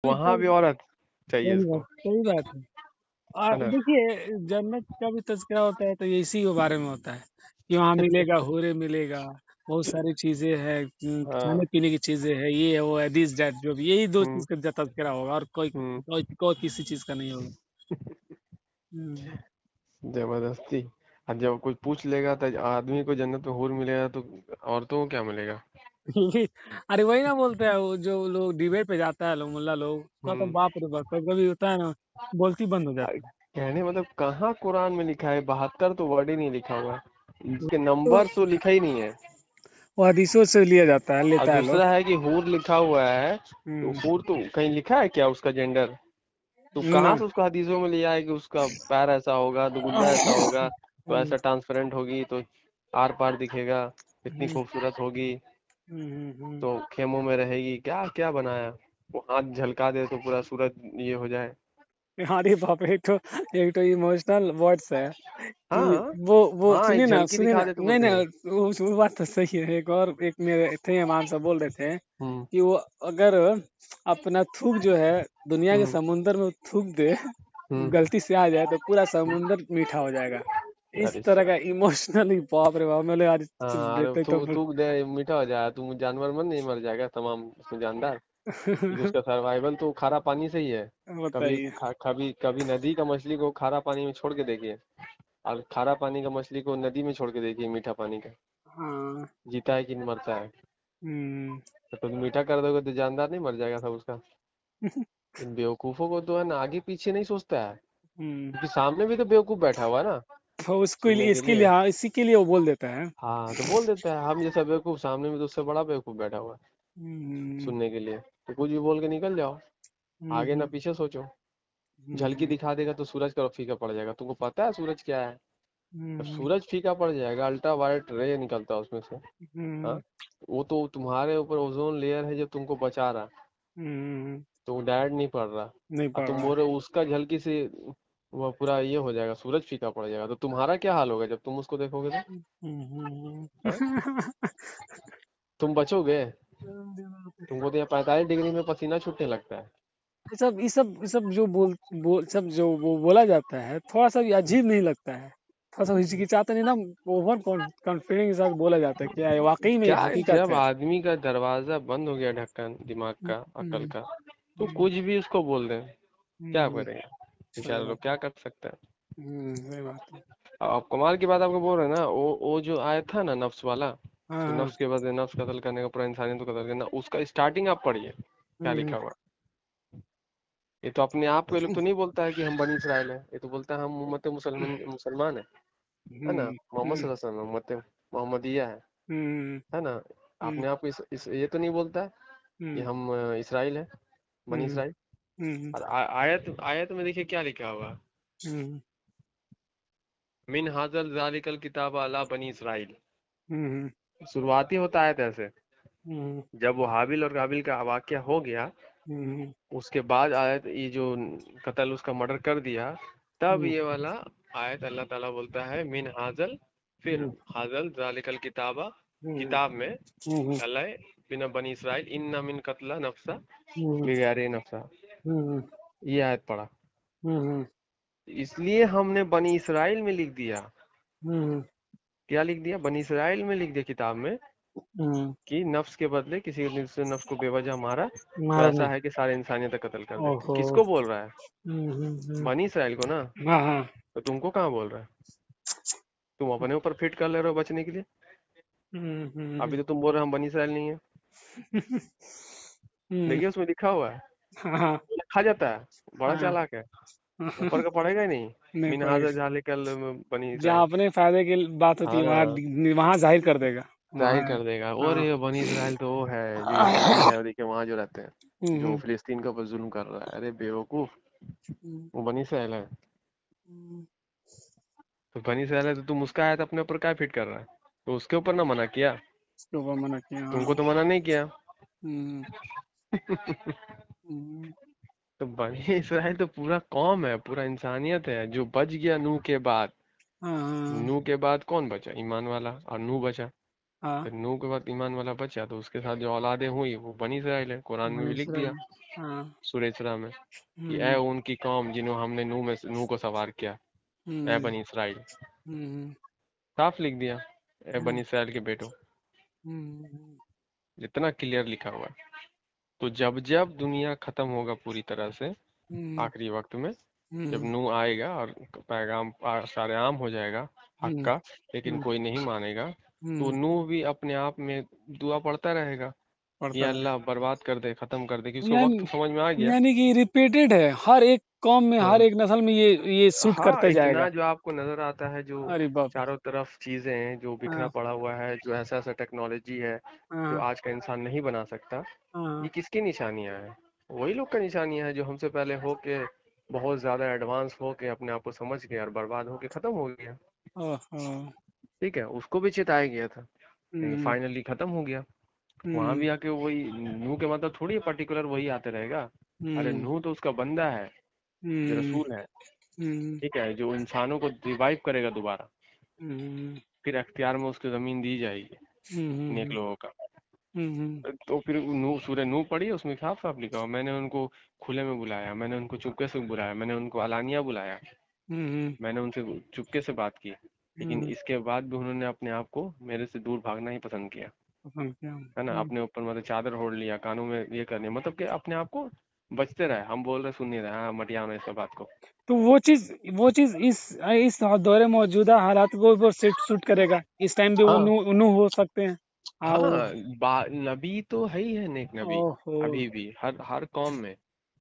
وہاں بھی عورت چاہیے اس کو، صحیح بات ہے. ہے اور نا؟ دیکھیے جنت کا بھی تذکرہ ہوتا ہے تو یہ اسی کے بارے میں ہوتا ہے کہ وہاں ملے گا، حورے ملے گا، بہت ساری چیزیں ہیں، ہاں کھانے پینے کی چیزیں ہیں، یہ ہے وہ ہے دس دیٹ، جو بھی یہی دو ہوں چیز کا تذکرہ ہوگا، اور کوئی ہوں کوئی کسی چیز کا نہیں ہوگا. زبردستی. اور جب کوئی پوچھ لے گا تو آدمی کو جنت میں حور ملے گا تو عورتوں کو کیا ملے گا؟ ارے وہی نہ بولتے ہیں، وہ جو لوگ ڈیبیٹ پہ جاتا ہے لوگ، ملا لوگ کا تو ہوں باپ رے باپ، کبھی کبھی ہوتا ہے نا بولتی بند ہو جاتی کہنے مطلب کہاں قرآن میں لکھا ہے 72 تو ورڈ ہی نہیں لکھا ہوا ہے، اس کے ہے. نمبر تو لکھا ہی نہیں ہے. وہ حدیثوں سے لیا جاتا ہے، اور لیتا ہے لوگ. دوسرا ہے کہ حور لکھا ہوا ہے، تو حور تو کہیں لکھا ہے کیا اس کا جینڈر؟ تو نہ کہاں سے اس کو حدیثوں میں لیا ہے کہ اس کا پیر ایسا ہوگا، دوگلا ایسا ہوگا، تو ایسا ٹرانسپیرنٹ ہوگی، تو آر پار دکھے گا، اتنی خوبصورت ہوگی، تو خیموں میں رہے گی، کیا کیا بنایا. وہ ہاتھ جھلکا دے تو پورا سورج یہ ہو جائے. ارے باپ رے، ایک تو ایموشنل ورڈس ہے کہ ہاں وہ ہاں سنیے ایک نا، جھلکی سنیے نا، دکھا دے تو نہیں بولتے ہیں. نہیں، وہ بات تو صحیح ہے. ایک اور ایک میرے تھے امام صاحب بول رہے تھے ہوں کہ وہ اگر اپنا تھوک جو ہے دنیا کے ہوں سمندر میں تھوک دے، ہوں غلطی سے آ جائے تو پورا سمندر میٹھا ہو جائے گا. اس ارے طرح کا ایموشنلی، باپ رے باپ، میں آج ہاں، ارے دیکھتے تو تو دے میٹھا ہو جائے تو جانور من نہیں مر جائے گا تمام اس میں جاندار. کیونکہ اس کا سروائیول تو کھارا پانی سے ہی ہے. کبھی بتائیے. کبھی ندی کا مچھلی کو کھارا پانی میں چھوڑ کے دیکھیے، اور کھارا پانی کا مچھلی کو ندی میں چھوڑ کے دیکھیے میٹھا پانی کا، ہاں. جیتا ہے کہ مرتا ہے. ہوں. تو میٹھا کر دو گے تو جاندار نہیں مر جائے گا سب اس کا. ان بیوقوفوں کو تو ہے نا آگے پیچھے نہیں سوچتا ہے، کیونکہ سامنے بھی تو بیوقوف بیٹھا ہوا ہے نا تو اس کے لیے، سننے کے لیے. ہاں، اسی کے لیے وہ بول دیتا ہے. ہاں تو بول دیتا ہے ہم جیسا بیوقوف سامنے میں تو اس سے بڑا بیوقوف بیٹھا ہوا ہے ہوں. سننے کے لیے. تو کچھ بھی بول کے نکل جاؤ، آگے نہ پیچھے سوچو. جھلکی دکھا دے گا تو سورج کا پھیکا پڑ جائے گا. تم کو پتا ہے سورج کیا ہے؟ جب سورج پھیکا پڑ جائے گا، الٹرا وائلٹ رے نکلتا ہے اس میں سے. ہاں، وہ تو تمہارے اوپر اوزون لیئر ہے جو تم کو بچا رہا، تو وہ ڈائریکٹ نہیں پڑ رہا. نہیں اور پڑھ تم رہا. بول رہے ہو اس کا جھلکی سے وہ پورا یہ ہو جائے گا، سورج پھیکا پڑ جائے گا. تو تمہارا کیا حال ہوگا جب تم اس کو دیکھو گے تو؟ ہاں؟ تم بچو گے؟ تم کو تو یہ 45 ڈگری میں پسینہ چھوٹنے لگتا ہے. یہ سب جو وہ بولا جاتا ہے، تھوڑا سا بھی عجیب نہیں لگتا ہے؟ تھوڑا سا ہچکچاتا نہیں نا؟ اوور کانفیڈنس کے ساتھ بولا جاتا ہے، کیا واقعی میں کیا حقیقت جب ہے. آدمی کا دروازہ بند ہو گیا، ڈھکن دماغ کا، عقل کا، تو کچھ بھی اس کو بول دیں. کیا کرے گا صحیح بیچارے لوگ، بات کیا کر سکتے ہیں. ہے. صحیح بات ہے. آپ کمال کی بات آپ کو بول رہے ہیں نا، وہ جو آیا تھا نا نفس والا، کہ ہاں. نفس کے بدلے نفس قتل کرنے کا، پورا انسانیت کو قتل کرنا، اس کا اسٹارٹنگ آپ پڑھیے کیا لکھا ہوا. یہ تو اپنے آپ کو لوگ تو نہیں بولتا ہے کہ ہم بنی اسرائیل ہیں، یہ تو بولتا ہے ہم امت مسلمان ہے نا، محمد صلی اللہ علیہ وسلم امت محمدیہ ہے نا. اپنے آپ کو یہ تو نہیں بولتا کہ ہم اسرائیل ہیں، بنی اسرائیل. اور آیت میں دیکھیے کیا لکھا ہوا، من حاضل ذالک الکتاب علی بنی اسرائیل. شروعاتی ہوتا ہے ایسے، جب وہ حابیل اور قابیل کا واقعہ ہو گیا، اس کے بعد آیت یہ جو قتل اس کا مرڈر کر دیا، تب یہ والا آیت اللہ تعالیٰ بولتا ہے من حاضل، پھر حاضل ذالک الکتاب، کتاب میں اللہ بنا بنی اسرائیل ان من قتل نفسا بغیر نفسا، یہ آیت پڑھا. اس لیے ہم نے بنی اسرائیل میں لکھ دیا. کیا لکھ دیا؟ بنی اسرائیل میں لکھ دیا کتاب میں، کہ نفس کے بدلے کسی دوسرے نفس کو بے وجہ مارا تو مارنا. ایسا ہے کہ سارے انسانیت کا قتل کر دیتے. اوہو. کس کو بول رہا ہے؟ بنی اسرائیل کو نا. ہاں ہاں. تو تم کو کہاں بول رہا ہے؟ تم اپنے اوپر فٹ کر لے رہے ہو بچنے کے لیے. ابھی تو تم بول رہے ہم بنی اسرائیل نہیں ہیں. دیکھیے اس میں لکھا ہوا ہے، ہاں لکھا جاتا ہے، بڑا ہاں. چالاک ہے. اوپر کا پڑھے گا ہی نہیں. نہیں من پڑے حاضر گا. ذالک بنی جہاں اسرائیل. اپنے فائدے کی بات ہوتی ہاں ہے نا، وہاں ظاہر کر دے گا. ظاہر وہاں. کر دے گا. اور ہاں. یہ بنی اسرائیل تو وہ ہے جو یہودی ہے، دیکھیے وہاں جو رہتے ہیں، جو فلسطین کے اوپر ظلم کر رہا ہے. ارے بیوقوف، وہ بنی اسرائیل ہے. تو بنی اسرائیل ہے تو تم اس کا آیت اپنے اوپر کیا فٹ کر رہا ہے؟ تو اس کے اوپر نہ منع کیا، اس کے اوپر منع کیا. تم کو تو منع نہیں کیا. تو بنی اسرائیل تو پورا قوم ہے، پورا انسانیت ہے جو بچ گیا نوح کے بعد. ہاں. نوح کے بعد کون بچا؟ ایمان والا. اور نوح بچا. ہاں پھر نوح کے بعد ایمان والا بچا تو اس کے ساتھ جو اولادیں ہوئی وہ بنی اسرائیل ہے، قرآن میں بنی بھی لکھ دیا اسرائیل. ہاں. سورہ اسراء میں کہ اے ہوں. ان کی قوم جنہوں ہم نے نوح کو سوار کیا، اے ہوں. بنی اسرائیل، ہوں. صاف لکھ دیا اے ہوں. بنی اسرائیل کے بیٹو، ہوں. جتنا کلیئر لکھا ہوا ہے۔ تو جب جب دنیا ختم ہوگا پوری طرح سے ہوں. آخری وقت میں، جب ہوں. نوح آئے گا اور پیغام سارے عام ہو جائے گا حق ہوں. کا، لیکن ہوں. کوئی نہیں مانے گا، تو ہوں. نوح بھی اپنے آپ میں دعا پڑھتا رہے گا، پڑھتا یا رہے. اللہ برباد کر دے، ختم کر دے، کسی وقت یعنی تو سمجھ میں آ گیا۔ یعنی کہ ریپیٹڈ ہے ہر ایک قوم میں، ہر ہاں ایک نسل میں یہ سوٹ ہاں، کرتے جائے گا. اتنا جو آپ کو نظر آتا ہے، جو ارے باپ رے. چاروں طرف چیزیں ہیں، جو بکھرا ہاں. پڑا ہوا ہے، جو ایسا ایسا ٹیکنالوجی ہے جو ہاں. آج کا انسان نہیں بنا سکتا، ہاں. یہ کس کی نشانیاں ہیں؟ وہی لوگ کا نشانیاں ہیں جو ہم سے پہلے ہو کے بہت زیادہ ایڈوانس ہو کے اپنے آپ کو سمجھ گیا اور برباد ہو کے ختم ہو گیا۔ اوہ. ٹھیک ہے، اس کو بھی چتایا گیا تھا لیکن ہوں. فائنلی ختم ہو گیا۔ وہاں ہوں. بھی آ کے وہی نوح کے مطلب تھوڑی پرٹیکولر وہی آتے رہے گا، ارے ہوں. نوح تو اس کا بندہ ہے جو ہوں. رسول ہے، ہوں. ٹھیک ہے، جو انسانوں کو ریوائیو کرے گا دوبارہ، ہوں. پھر اختیار میں اس کی زمین دی جائے گی نیک ہوں. لوگوں کا۔ ہوں. تو پھر سورہ نوح پڑھی، اس میں صاف صاف لکھا ہوا میں نے ان کو کھلے میں بلایا، میں نے ان کو چپکے سے بلایا، میں نے ان کو علانیہ بلایا، ہوں. میں نے ان سے چپکے سے بات کی، لیکن ہوں. اس کے بعد بھی انہوں نے اپنے آپ کو میرے سے دور بھاگنا ہی پسند کیا، پسند کیا. ہے نا، اپنے اوپر مطلب چادر اوڑھ لیا، کانوں میں یہ کرنے، مطلب کہ اپنے آپ کو بچتے رہے، ہم بول رہے سن نہیں رہے، ہاں مٹیا میں اس کا بات کو۔ تو وہ چیز اس دور موجودہ حالات کو وہ سوٹ کرے گا، اس ٹائم بھی وہ ہاں نو ہو سکتے ہیں. ہاں وہ. ہاں، نبی تو ہے ہی ہے، نیک نبی اوہو. ابھی بھی ہر قوم میں،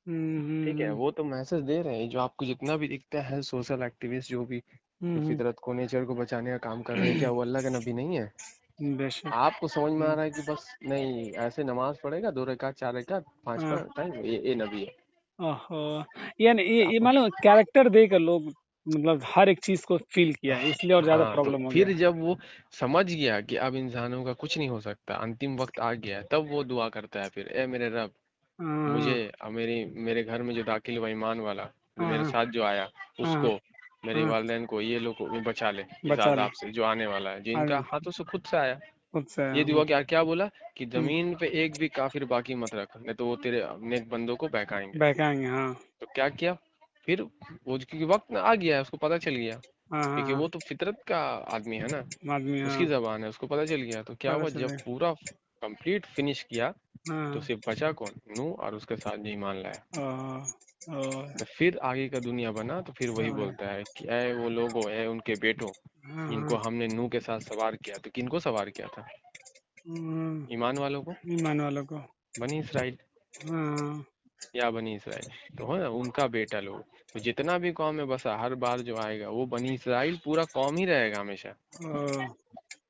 ٹھیک ہے، ہوں. وہ تو میسج دے رہے ہیں، جو آپ کو جتنا بھی دکھتا ہے سوشل ایکٹیوسٹ جو بھی جو ہوں. فطرت کو، نیچر کو بچانے کا کام کر رہے ہیں، کیا وہ اللہ کا نبی نہیں ہے؟ بے شک. آپ کو سمجھ میں آ رہا ہے کہ بس نہیں ایسے نماز پڑھے گا 2 رکعت 4 رکعت 5 ہاں. ٹائم، یہ نبی ہے؟ اوہو. یعنی یہ آپ کو معلوم کیریکٹر دے کر لوگ مطلب ہر ایک چیز کو فیل کیا ہے، اس لیے اور زیادہ ہاں، تو پرابلم ہو گیا. پھر جب وہ سمجھ گیا کہ اب انسانوں کا کچھ نہیں ہو سکتا، انتم وقت آ گیا ہے، تب وہ دعا کرتا ہے پھر، اے میرے رب، ہاں. مجھے اور میرے گھر میں جو داخل ہوا ایمان والا، میرے ہاں. ساتھ جو آیا، اس ہاں. کو، میرے ہاں. والدین کو، یہ لوگ کو بھی بچا لے اس بچا لے. عذاب سے جو آنے والا ہے، جن کا آگے. ہاتھوں سے خود سے آیا۔ خود سے. یہ دعا کیا بولا کہ ہوں. زمین پہ ایک بھی کافر باقی مت رکھ، نہیں تو وہ تیرے نیک بندوں کو بہکائیں گے۔ بہکائیں گے. ہاں. تو کیا پھر وہ کیونکہ وقت آ گیا ہے، اس کو پتہ چل گیا، ہاں. کیونکہ ہاں. وہ تو فطرت کا آدمی ہے نا، آدمی. اس ہاں. کی زبان ہے، اس کو پتہ چل گیا، تو کیا پتا ہوا جب چلے. پورا کمپلیٹ فنش کیا ہاں. تو صرف بچا کون؟ نوح اور اس کے ساتھ جو ایمان لایا۔ اوہ. تو پھر آگے کا دنیا بنا تو پھر وہی بولتا ہے کہ اے وہ لوگوں، اے ان کے بیٹوں، ان ہاں. کو ہم نے نوح کے ساتھ سوار کیا، تو کن کو سوار کیا تھا؟ ایمان والوں کو، ایمان والوں کو. بنی اسرائیل، ہاں. یا بنی اسرائیل تو ہے نا، ان کا بیٹا لوگ، تو جتنا بھی قوم میں بسا ہر بار جو آئے گا وہ بنی اسرائیل پورا قوم ہی رہے گا ہمیشہ، اوہ.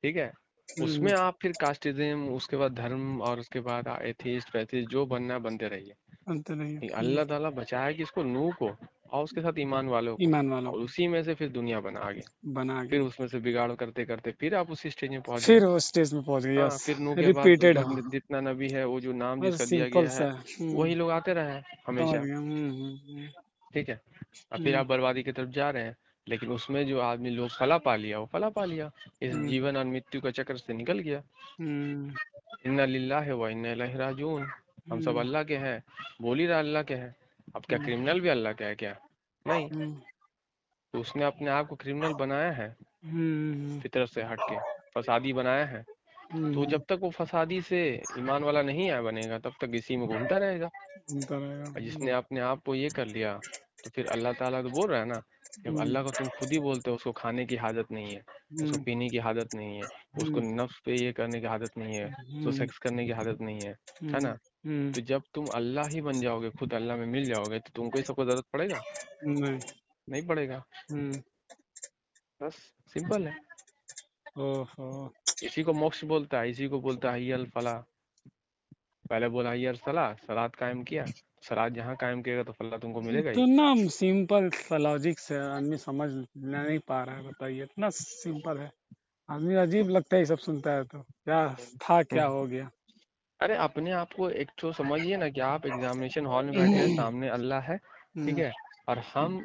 ٹھیک ہے۔ اس میں آپ پھر کاسٹزم، اس کے بعد دھرم، اور اس کے بعد ایتھیسٹ ویتھیسٹ جو بننا بنتے رہیے، انت نہیں. اللہ تعالیٰ بچایا کہ اس کو، نوح کو اور اس کے ساتھ ایمان والوں کو، ایمان والوں اور کو اسی میں سے پھر دنیا بنا آگے، بنا پھر کے اس میں سے بگاڑ کرتے کرتے پھر آپ اسی اسٹیج میں پہنچ گئے۔ پھر وہ اسٹیج میں پہنچ گئی. ہاں، یس. پھر نوح کے بعد ریپیٹڈ. جو جتنا نبی ہے، وہ جو نام جس بس کا دیا سمپل گیا ہے، سا. وہی لوگ آتے رہے ہیں ہمیشہ، سمجھ گیا. ٹھیک ہے۔ اور پھر آپ بربادی کی طرف جا رہے ہیں، لیکن اس میں جو آدمی لوگ فلا پا لیا، وہ فلا پا لیا، اس جیون اور مرتیو کا چکر سے نکل گیا۔ انا للہ و انا الیہ راجعون، ہم سب اللہ کے ہیں، بول ہی رہا اللہ کے ہیں، اب کیا کرمنل بھی اللہ کا ہے کیا؟ نہیں، تو اس نے اپنے آپ کو کرمنل بنایا ہے فطرت سے ہٹ کے، فسادی بنایا ہے، تو جب تک وہ فسادی سے ایمان والا نہیں بنے گا تب تک اسی میں گھومتا رہے گا، اور جس نے اپنے آپ کو یہ کر لیا تو پھر اللہ تعالیٰ تو بول رہا ہے نا، جب اللہ کو تم خود ہی بولتے ہو اس کو کھانے کی حاجت نہیں ہے، اس کو پینے کی حاجت نہیں ہے، اس کو نفس پہ یہ کرنے کی عادت نہیں ہے، اس کو سیکس کرنے کی عادت نہیں ہے نا، تو جب تم اللہ ہی بن جاؤ گے، خود اللہ میں مل جاؤ گے، تو تم کو یہ سب کو ضرورت پڑے گا؟ نہیں پڑے گا، بس سمپل ہے۔ اسی کو موکش بولتا ہے، اسی کو بولتا ہے حی الفلاح، پہلے بولا حی الصلاح، صلاۃ قائم کیا، صلاۃ جہاں قائم کیے گا تو فلاح تم کو ملے گا ہی۔ اتنا سمپل سا لاجک سے آدمی سمجھ نہیں پا رہا ہے، بتائیے، اتنا سمپل ہے، آدمی عجیب لگتا ہے یہ سب سنتا ہے تو، کیا تھا کیا ہو گیا۔ ارے اپنے آپ کو ایک تو سمجھیے نا کہ آپ ایگزامینیشن ہال میں بیٹھے ہیں، سامنے اللہ ہے، ٹھیک ہے، اور ہم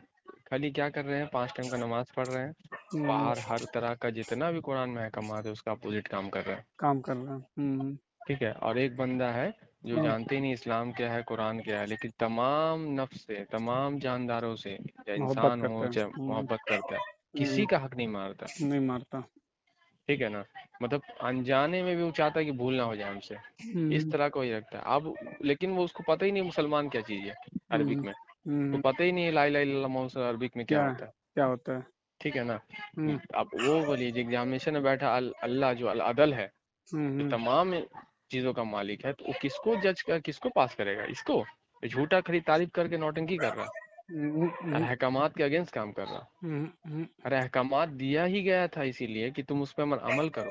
خالی کیا کر رہے ہیں، 5 ٹائم کا نماز پڑھ رہے ہیں، باہر ہر طرح کا جتنا بھی قرآن میں احکامات ہے اس کا اپوزٹ کام کر رہے ہیں، کام کر رہا ہے. ٹھیک ہے. اور ایک بندہ ہے جو جانتے ہی نہیں اسلام کیا ہے، قرآن کیا ہے، لیکن تمام نفس سے، تمام جانداروں سے، چاہے محبت انسان کرتا ہو چاہے ہے. محبت کرتا ہے، کسی کا حق نہیں مارتا، نہیں مارتا. ٹھیک ہے نا. مطلب انجانے میں بھی وہ چاہتا ہے کہ بھول نہ ہو جائے ہم سے، اس طرح کو ہی رکھتا ہے. اب لیکن وہ اس کو پتہ ہی نہیں مسلمان کیا چیز ہے عربک میں، تو پتہ ہی نہیں لا الہ الا اللہ محمد عربک میں کیا ہوتا ہے، کیا ہوتا ہے. ٹھیک ہے نا. اب وہ بولیے ایگزامینیشن میں بیٹھا اللہ جو العدل ہے، جو تمام چیزوں کا مالک ہے، تو وہ کس کو جج کر کس کو پاس کرے گا؟ اس کو جھوٹا کھڑی تعریف کر کے نوٹنکی کر رہا، اور احکامات کے اگینسٹ کام کر رہا. ارے احکامات دیا ہی گیا تھا اسی لیے کہ تم اس پہ عمل کرو،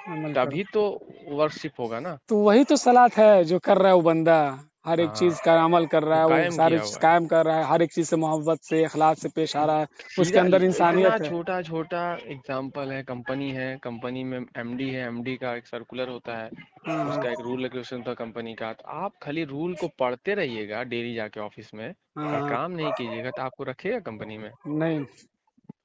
عمل کرو. تبھی تو ورشپ ہوگا نا. تو وہی تو صلاۃ ہے جو کر رہا ہے وہ بندہ، ہر ایک ہاں، چیز کا عمل کر رہا وہ ہے، وہ قائم ساری کیا چیز ہوا ہے. قائم کر رہا ہے، ہر ایک چیز سے محبت سے اخلاق سے پیش آ رہا ہے، اس کے سیدھا اندر اتنا انسانیت ہے. چھوٹا چھوٹا اگزامپل ہے، کمپنی میں ایم ڈی ہے، ایم ڈی کا ایک سرکولر ہوتا ہے، اس کا ایک رول ریگولیشن ہوتا ہے کمپنی کا. تو آپ خالی رول کو پڑھتے رہیے گا ڈیلی جا کے آفس میں، اور کام نہیں کیجیے گا، تو آپ کو رکھے گا کمپنی میں؟ نہیں.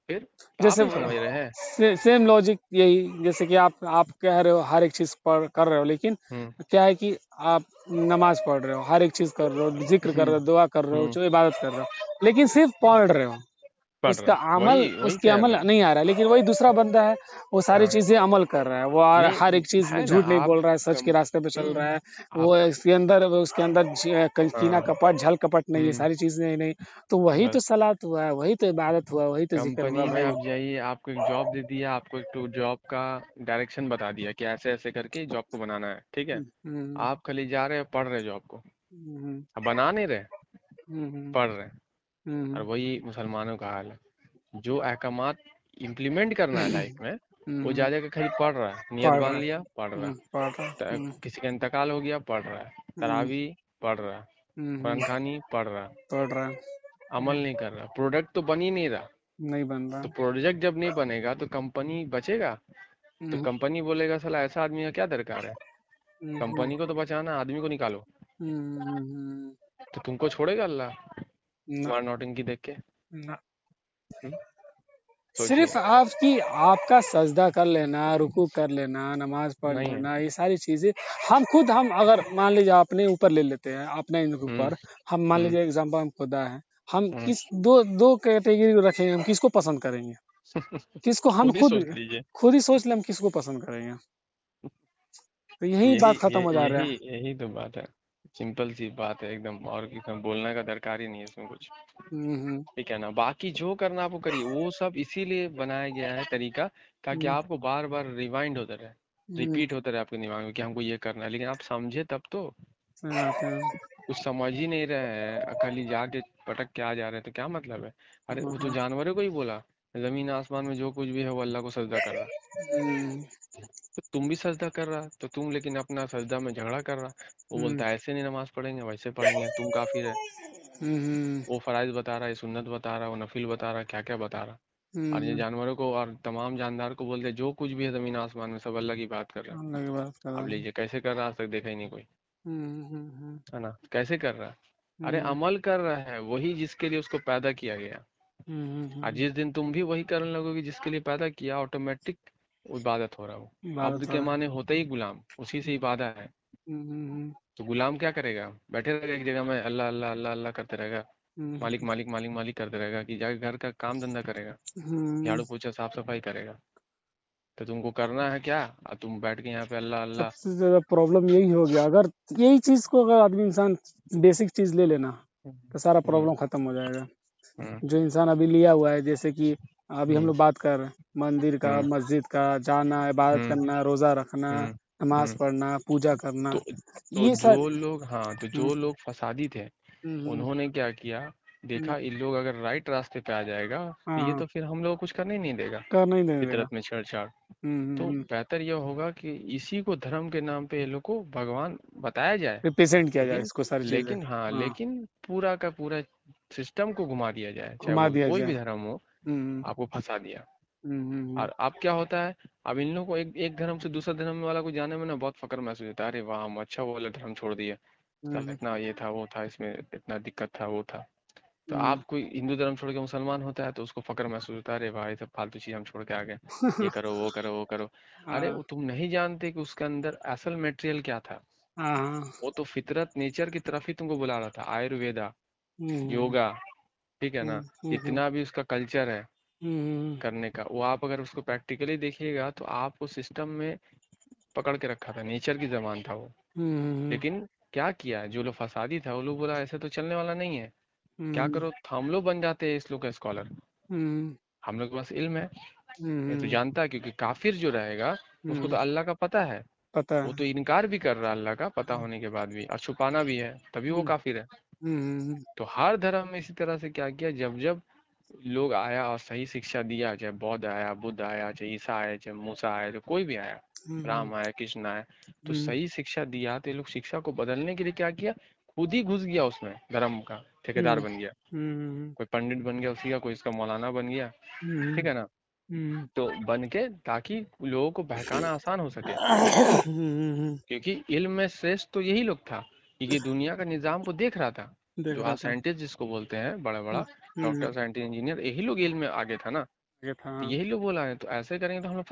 پھر آپ جیسے نہیں سمجھ رہے ہیں. سیم لاجک یہی، جیسے کہ آپ کہہ رہے ہو ہر ایک چیز کر رہے ہو، لیکن کیا ہے کہ آپ نماز پڑھ رہے ہو، ہر ایک چیز کر رہے ہو، ذکر کر رہے ہو، دعا کر رہے ہو، جو عبادت کر رہے ہو، لیکن صرف پڑھ رہے ہو، پڑھ اس کا رہا عمل، وہی اس کے کہہ عمل رہے ہیں. نہیں آ رہا ہے. لیکن وہی دوسرا بندہ ہے، وہ ساری ہاں، چیزیں عمل کر رہا ہے، وہ ہر نہیں ایک چیز میں ہے نا. جھوٹ نہیں آپ بول رہا ہے، سچ کے راستے پہ چل رہا ہے. وہ اس کے اندر کینہ کپٹ جھل کپٹ نہیں ہے، ساری چیزیں نہیں. تو وہی تو بس صلاۃ ہوا ہے، وہی تو عبادت ہوا ہے، وہی تو ذکر ہوا کمپنی میں بھائی. آپ جائیے، آپ کو ایک جاب دے دیا، آپ کو ایک جاب کا ڈائریکشن بتا دیا کہ ایسے ایسے کر کے جاب کو بنانا ہے، ٹھیک ہے. آپ خالی جا رہے پڑھ رہے جاب کو، اب بنا نہیں رہے، پڑھ رہے. اور وہی مسلمانوں کا حال ہے، جو احکامات امپلیمنٹ کرنا ہے لائف میں، وہ جا کے خالی پڑھ رہا ہے، نیت پڑھ باندھ رہا لیا پڑھ رہا پڑھ ہے، کسی کا انتقال ہو گیا پڑھ رہا ہے، تراویح پڑھ رہا ہے، قرآن خوانی پڑھ رہا، پڑھ رہا. عمل نہیں کر رہا. پروڈکٹ تو بن ہی نہیں رہا. نہیں بن رہا. تو پروجیکٹ جب نہیں بنے گا تو کمپنی بچے گا؟ تو کمپنی بولے گا سلا ایسا آدمی کا کیا درکار ہے، کمپنی کو تو بچانا، آدمی کو نکالو. تو تم کو چھوڑے گا اللہ تمہارا نوٹنکی دیکھ کے؟ سوچئے. صرف آپ کا سجدہ کر لینا، رکوع کر لینا، نماز پڑھ نہیں ہے. لینا، یہ ساری چیزیں ہم اگر مان لیجیے اپنے اوپر لے لیتے ہیں، اپنے اوپر ہم مان لیجیے ایگزامپل ہم خدا ہیں، ہم کس دو کیٹیگری رکھیں گے، ہم کس کو پسند کریں گے؟ کس کو ہم خود ہی سوچ لیجئے. خود ہی سوچ لیں ہم کس کو پسند کریں گے. تو یہی بات ختم ہو جا رہا ہے. یہی تو بات ہے، سمپل سی بات ہے ایک دم، اور بولنے کا درکار ہی نہیں ہے اس میں کچھ، ٹھیک ہے نا. باقی جو کرنا آپ کو کریے، وہ سب اسی لیے بنایا گیا ہے طریقہ، تاکہ آپ کو بار بار ریوائنڈ ہوتا رہے، ریپیٹ ہوتا رہے آپ کے دماغ میں کہ ہم کو یہ کرنا ہے. لیکن آپ سمجھے تب تو، کچھ سمجھ ہی نہیں رہے ہیں، خالی جا کے پٹک کے آ جا رہے ہیں، تو کیا مطلب ہے؟ ارے وہ تو جانوروں کو ہی بولا، زمین آسمان میں جو کچھ بھی ہے وہ اللہ کو سجدہ کر رہا. تو تم بھی سجدہ کر رہا، تو تم لیکن اپنا سجدہ میں جھگڑا کر رہا. وہ بولتا ہے ایسے نہیں نماز پڑھیں گے، ویسے پڑھیں گے، تم کافر ہے. وہ فرائض بتا رہا ہے، سنت بتا رہا ہے، وہ نفل بتا رہا ہے، کیا کیا بتا رہا. اور یہ جانوروں کو اور تمام جاندار کو بولتے جو کچھ بھی ہے زمین آسمان میں سب اللہ کی بات کر رہے ہیں. اللہ کی بات کر اب رہے لیجیے کیسے کر رہا، آج تک دیکھا ہی نہیں کوئی، ہیں. ہے نا. کیسے کر رہا ہے؟ ارے عمل کر رہا ہے وہی جس کے لیے اس کو پیدا کیا گیا. اور جس دن تم بھی وہی کرنے لگو گے جس کے لیے پیدا کیا، آٹومیٹک عبادت ہو رہا. وہ عبد عبادت ہو کے رہا معنی ہوتا ہی غلام، اسی سے عبادت ہے. تو غلام کیا کرے گا؟ بیٹھے رہے گا ایک جگہ میں، اللہ اللہ اللہ اللہ کرتے رہے گا، مالک مالک مالک مالک کرتے رہے گا، کہ جا کے گھر کا کام دھندا کرے گا، جھاڑو پوچھا صاف صفائی کرے گا. تو تم کو کرنا ہے کیا؟ اور تم بیٹھ کے یہاں پہ اللہ سب اللہ. سے زیادہ پرابلم یہی ہو گیا، اگر یہی چیز کو اگر آدمی انسان بیسک چیز لے لینا تو سارا پرابلم ختم ہو جائے گا. جو انسان ابھی لیا ہوا ہے، جیسے کہ ابھی ہم لوگ بات کر رہے ہیں مندر کا، مسجد کا جانا، عبادت کرنا، روزہ رکھنا، نماز پڑھنا، پوجا کرنا، تو یہ جو سب. لوگ تو جو لوگ فسادی تھے، انہوں نے کیا کیا، دیکھا یہ لوگ اگر رائٹ راستے پہ آ جائے گا تو یہ ہاں تو پھر ہم لوگ کچھ کرنے ہی نہیں دے گا، کرنا ہی نہیں دے گا. فطرت میں چھیڑ چھاڑ. تو بہتر یہ ہوگا کہ اسی کو دھرم کے نام پہ یہ لوگ کو بھگوان بتایا جائے. ریپرزینٹ کیا جائے لیکن اس کو ساری چیزیں. لیکن ہاں لیکن پورا کا پورا سسٹم کو گھما دیا جائے، چاہے گھما وہ دیا کوئی جائے. بھی دھرم ہو، آپ کو پھنسا دیا. ہوں اور اب کیا ہوتا ہے، اب ان لوگوں کو ایک دھرم سے دوسرا دھرم والا کو جانے میں نا بہت فخر محسوس ہوتا ہے. ارے واہ، اچھا وہ والا دھرم چھوڑ دیا، اتنا یہ تھا وہ تھا، اس میں اتنا دقت تھا وہ تھا. تو آپ کوئی ہندو دھرم چھوڑ کے مسلمان ہوتا ہے تو اس کو فخر محسوس ہوتا ہے، ارے بھائی سب فالتو چیز ہم چھوڑ کے آ گئے، یہ کرو وہ کرو وہ کرو. ارے وہ تم نہیں جانتے کہ اس کے اندر اصل میٹریل کیا تھا. وہ تو فطرت نیچر کی طرف ہی تم کو بلا رہا تھا. آیورویدا، یوگا، ٹھیک ہے نا، جتنا بھی اس کا کلچر ہے کرنے کا، وہ آپ اگر اس کو پریکٹیکلی دیکھیے گا تو آپ کو سسٹم میں پکڑ کے رکھا تھا. نیچر کی زبان تھا وہ. لیکن کیا جو لوگ فسادی تھا وہ لوگ بولا ایسے تو چلنے والا نہیں ہے. کیا کرو ہم لوگ بن جاتے ہیں اس لوگ کا اسکالر. ہم لوگ کے پاس علم ہے، یہ تو جانتا ہے. کیونکہ کافر جو رہے گا اس کو تو اللہ کا پتہ ہے، پتا وہ تو انکار بھی کر رہا ہے اللہ کا پتہ ہونے کے بعد بھی، اور چھپانا بھی ہے، تبھی وہ کافر ہے. تو ہر دھرم میں اسی طرح سے کیا کیا، جب جب لوگ آیا اور صحیح شکشا دیا، چاہے بودھ آیا، بدھ آیا، چاہے عیسیٰ آیا، چاہے موسیٰ آیا، چاہے کوئی بھی آیا، رام آیا، کرشن آیا، تو صحیح شکشا دیا تو یہ لوگ شکشا کو بدلنے کے لیے کیا کیا، خود ہی گھس گیا اس میں، دھرم کا ٹھیکیدار بن گیا. کوئی پنڈت بن گیا اسی کا، کوئی اس کا مولانا بن گیا، ٹھیک ہے نا. تو بن کے تاکہ لوگوں کو بہکانا آسان ہو سکے. کیونکہ علم میں شریشٹھ تو یہی لوگ تھا، کیونکہ دنیا کا نظام کو دیکھ رہا تھا. دیکھ جو رہا آج تھا. سائنٹسٹ جس کو بولتے ہیں بڑا بڑا ڈاکٹر، سائنٹسٹ، انجینئر، یہی لوگ علم میں آگے تھا نا. یہ تھا. یہی لوگ بولا ہے تو ایسے کریں گے تو ہم لوگ